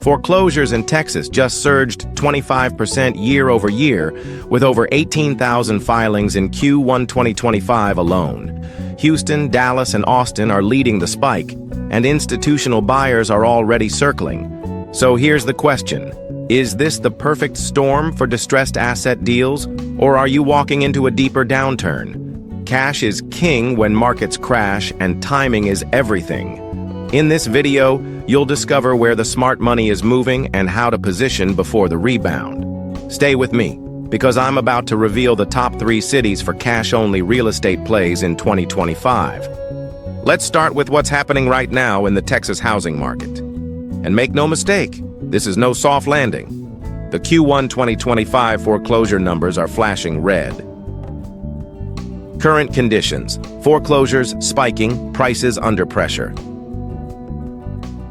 Foreclosures in Texas just surged 25% year over year, with over 18,000 filings in Q1 2025 alone. Houston, Dallas, and Austin are leading the spike, and institutional buyers are already circling. So here's the question. Is this the perfect storm for distressed asset deals, or are you walking into a deeper downturn? Cash is king when markets crash, and timing is everything. In this video, you'll discover where the smart money is moving and how to position before the rebound. Stay with me, because I'm about to reveal the top 3 cities for cash-only real estate plays in 2025. Let's start with what's happening right now in the Texas housing market. And make no mistake, this is no soft landing. The Q1 2025 foreclosure numbers are flashing red. Current conditions: foreclosures spiking, prices under pressure.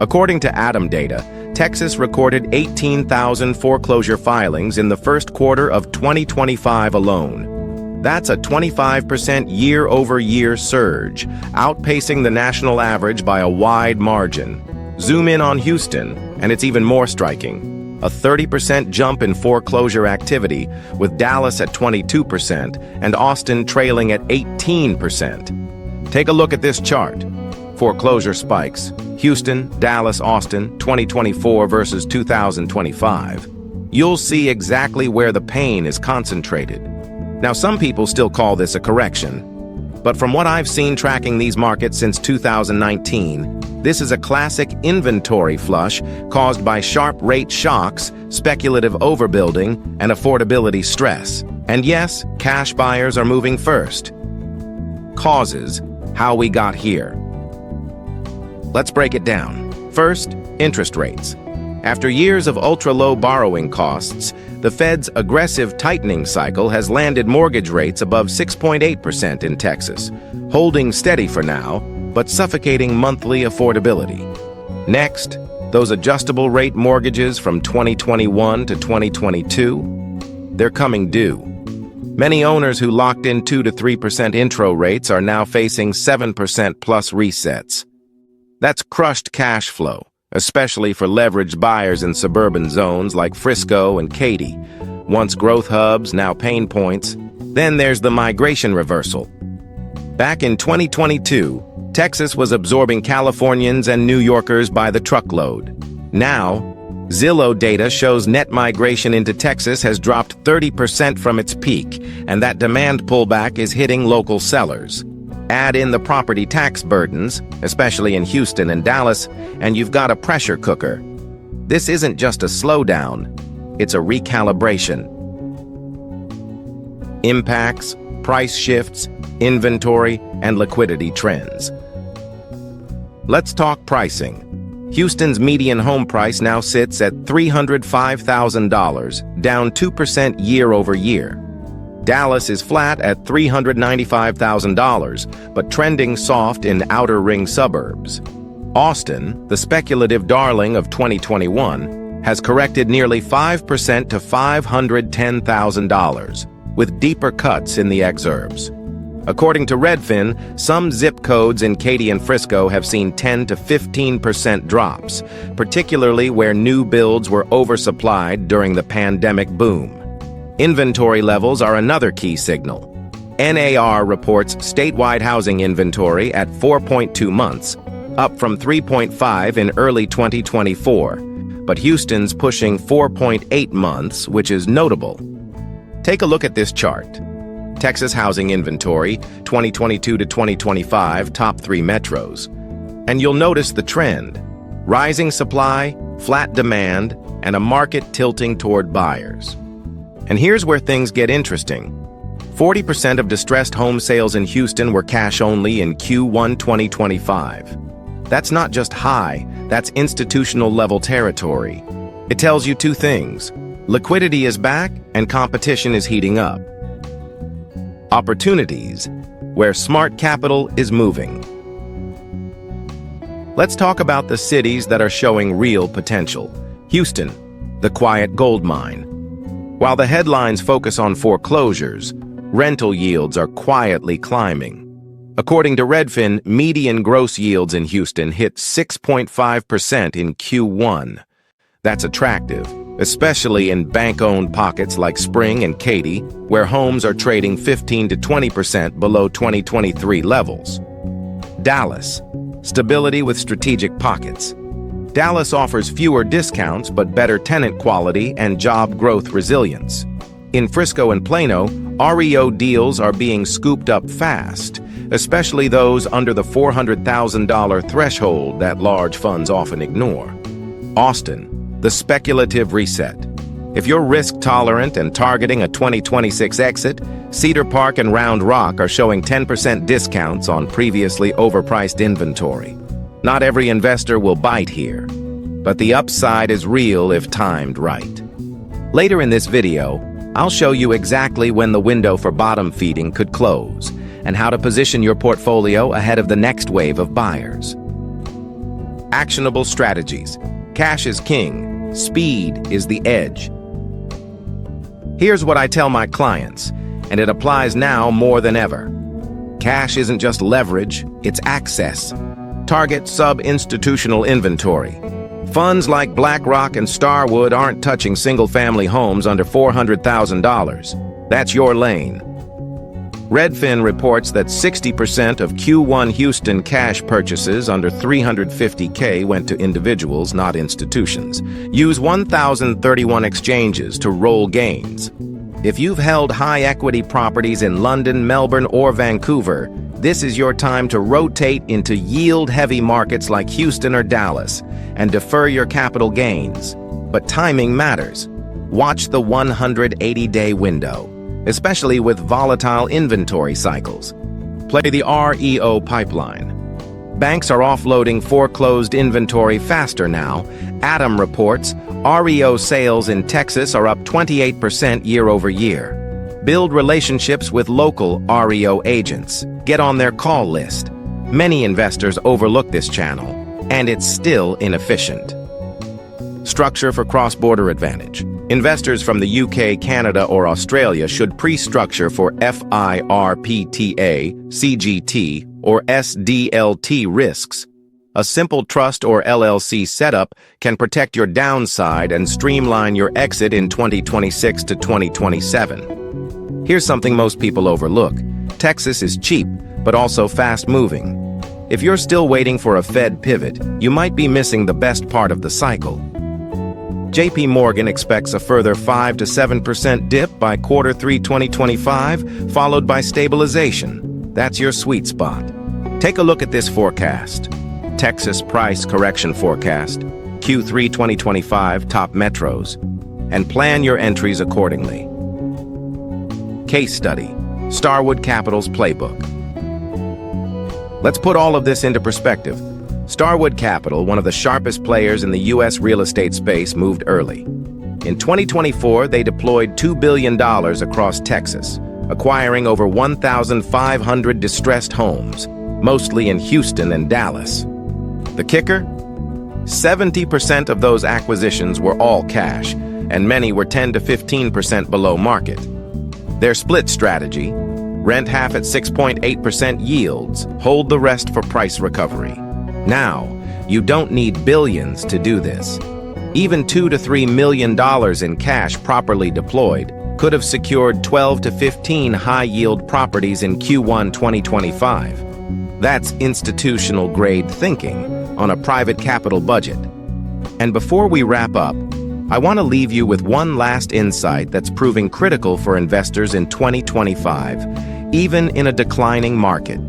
According to ATM data, Texas recorded 18,000 foreclosure filings in the first quarter of 2025 alone. That's a 25% year-over-year surge, outpacing the national average by a wide margin. Zoom in on Houston, and it's even more striking. A 30% jump in foreclosure activity, with Dallas at 22% and Austin trailing at 18%. Take a look at this chart. Foreclosure spikes. Houston, Dallas, Austin, 2024 versus 2025. You'll see exactly where the pain is concentrated. Now, some people still call this a correction, but from what I've seen tracking these markets since 2019, this is a classic inventory flush caused by sharp rate shocks, speculative overbuilding, and affordability stress. And yes, cash buyers are moving first. Causes: how we got here. Let's break it down. First, interest rates. After years of ultra-low borrowing costs, the Fed's aggressive tightening cycle has landed mortgage rates above 6.8% in Texas, holding steady for now, but suffocating monthly affordability. Next, those adjustable rate mortgages from 2021 to 2022, they're coming due. Many owners who locked in 2 to 3% intro rates are now facing 7% plus resets. That's crushed cash flow, especially for leveraged buyers in suburban zones like Frisco and Katy. Once growth hubs, now pain points. Then there's the migration reversal. Back in 2022, Texas was absorbing Californians and New Yorkers by the truckload. Now, Zillow data shows net migration into Texas has dropped 30% from its peak, and that demand pullback is hitting local sellers. Add in the property tax burdens, especially in Houston and Dallas, and you've got a pressure cooker. This isn't just a slowdown, it's a recalibration. Impacts, price shifts, inventory, and liquidity trends. Let's talk pricing. Houston's median home price now sits at $305,000, down 2% year over year. Dallas is flat at $395,000, but trending soft in outer ring suburbs. Austin, the speculative darling of 2021, has corrected nearly 5% to $510,000, with deeper cuts in the exurbs. According to Redfin, some zip codes in Katy and Frisco have seen 10 to 15% drops, particularly where new builds were oversupplied during the pandemic boom. Inventory levels are another key signal. NAR reports statewide housing inventory at 4.2 months, up from 3.5 in early 2024, but Houston's pushing 4.8 months, which is notable. Take a look at this chart. Texas housing inventory, 2022 to 2025, top 3 metros. And you'll notice the trend: rising supply, flat demand, and a market tilting toward buyers. And here's where things get interesting. 40% of distressed home sales in Houston were cash only in Q1 2025. That's not just high, that's institutional level territory. It tells you 2 things. Liquidity is back and competition is heating up. Opportunities, where smart capital is moving. Let's talk about the cities that are showing real potential. Houston, the quiet gold mine. While the headlines focus on foreclosures, rental yields are quietly climbing. According to Redfin, median gross yields in Houston hit 6.5% in Q1. That's attractive, especially in bank-owned pockets like Spring and Katy, where homes are trading 15 to 20% below 2023 levels. Dallas. Stability with strategic pockets. Dallas offers fewer discounts but better tenant quality and job growth resilience. In Frisco and Plano, REO deals are being scooped up fast, especially those under the $400,000 threshold that large funds often ignore. Austin. The speculative reset. If you're risk-tolerant and targeting a 2026 exit, Cedar Park and Round Rock are showing 10% discounts on previously overpriced inventory. Not every investor will bite here, but the upside is real if timed right. Later in this video, I'll show you exactly when the window for bottom feeding could close and how to position your portfolio ahead of the next wave of buyers. Actionable strategies. Cash is king. Speed is the edge. Here's what I tell my clients, and it applies now more than ever. Cash isn't just leverage, it's access. Target sub-institutional inventory. Funds like BlackRock and Starwood aren't touching single-family homes under $400,000. That's your lane. Redfin reports that 60% of Q1 Houston cash purchases under $350K went to individuals, not institutions. Use 1,031 exchanges to roll gains. If you've held high-equity properties in London, Melbourne, or Vancouver, this is your time to rotate into yield-heavy markets like Houston or Dallas and defer your capital gains. But timing matters. Watch the 180-day window, especially with volatile inventory cycles. Play the REO pipeline. Banks are offloading foreclosed inventory faster now. Adam reports REO sales in Texas are up 28% year over year. Build relationships with local REO agents. Get on their call list. Many investors overlook this channel, and it's still inefficient. Structure for cross-border advantage. Investors from the UK, Canada, or Australia should pre-structure for FIRPTA, CGT, or SDLT risks. A simple trust or LLC setup can protect your downside and streamline your exit in 2026 to 2027. Here's something most people overlook. Texas is cheap, but also fast-moving. If you're still waiting for a Fed pivot, you might be missing the best part of the cycle. JP Morgan expects a further 5 to 7% dip by Q3 2025, followed by stabilization. That's your sweet spot. Take a look at this forecast. Texas price correction forecast, Q3 2025 top metros, and plan your entries accordingly. Case study, Starwood Capital's playbook. Let's put all of this into perspective. Starwood Capital, one of the sharpest players in the U.S. real estate space, moved early. In 2024, they deployed $2 billion across Texas, acquiring over 1,500 distressed homes, mostly in Houston and Dallas. The kicker? 70% of those acquisitions were all cash, and many were 10 to 15% below market. Their split strategy: rent half at 6.8% yields, hold the rest for price recovery. Now, you don't need billions to do this. Even $2 to $3 million in cash properly deployed could have secured 12 to 15 high-yield properties in Q1 2025. That's institutional-grade thinking on a private capital budget. And before we wrap up, I want to leave you with one last insight that's proving critical for investors in 2025, even in a declining market.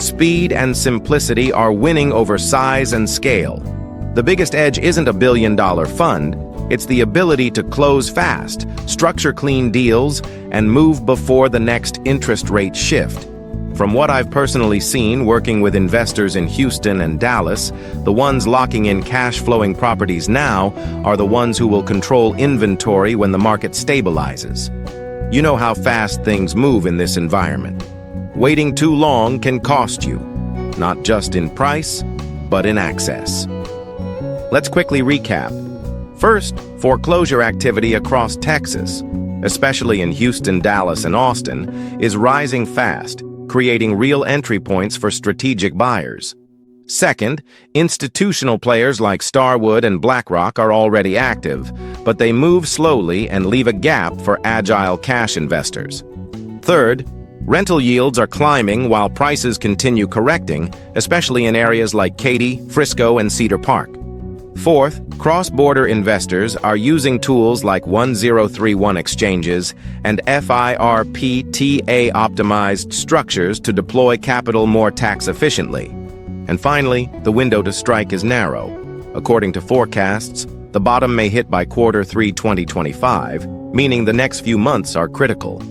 Speed and simplicity are winning over size and scale. The biggest edge isn't a billion-dollar fund, it's the ability to close fast, structure clean deals, and move before the next interest rate shift. From what I've personally seen working with investors in Houston and Dallas, the ones locking in cash-flowing properties now are the ones who will control inventory when the market stabilizes. You know how fast things move in this environment. Waiting too long can cost you, not just in price, but in access. Let's quickly recap. First, foreclosure activity across Texas, especially in Houston, Dallas, and Austin, is rising fast, creating real entry points for strategic buyers. Second, institutional players like Starwood and BlackRock are already active, but they move slowly and leave a gap for agile cash investors. Third, rental yields are climbing while prices continue correcting, especially in areas like Katy, Frisco, and Cedar Park. Fourth, cross-border investors are using tools like 1031 exchanges and FIRPTA-optimized structures to deploy capital more tax-efficiently. And finally, the window to strike is narrow. According to forecasts, the bottom may hit by Q3 2025, meaning the next few months are critical.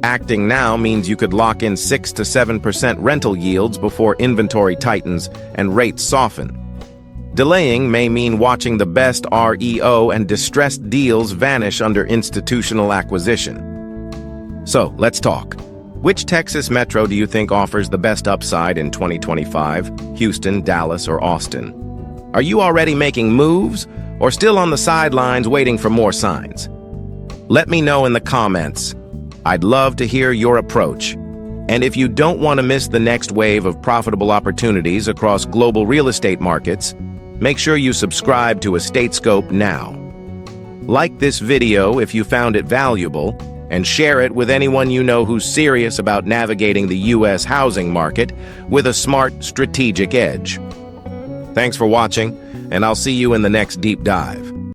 Acting now means you could lock in 6 to 7% rental yields before inventory tightens and rates soften. Delaying may mean watching the best REO and distressed deals vanish under institutional acquisition. So, let's talk. Which Texas metro do you think offers the best upside in 2025? Houston, Dallas, or Austin? Are you already making moves, or still on the sidelines waiting for more signs? Let me know in the comments. I'd love to hear your approach. And if you don't want to miss the next wave of profitable opportunities across global real estate markets, make sure you subscribe to EstateScope now. Like this video if you found it valuable, and share it with anyone you know who's serious about navigating the U.S. housing market with a smart, strategic edge. Thanks for watching, and I'll see you in the next deep dive.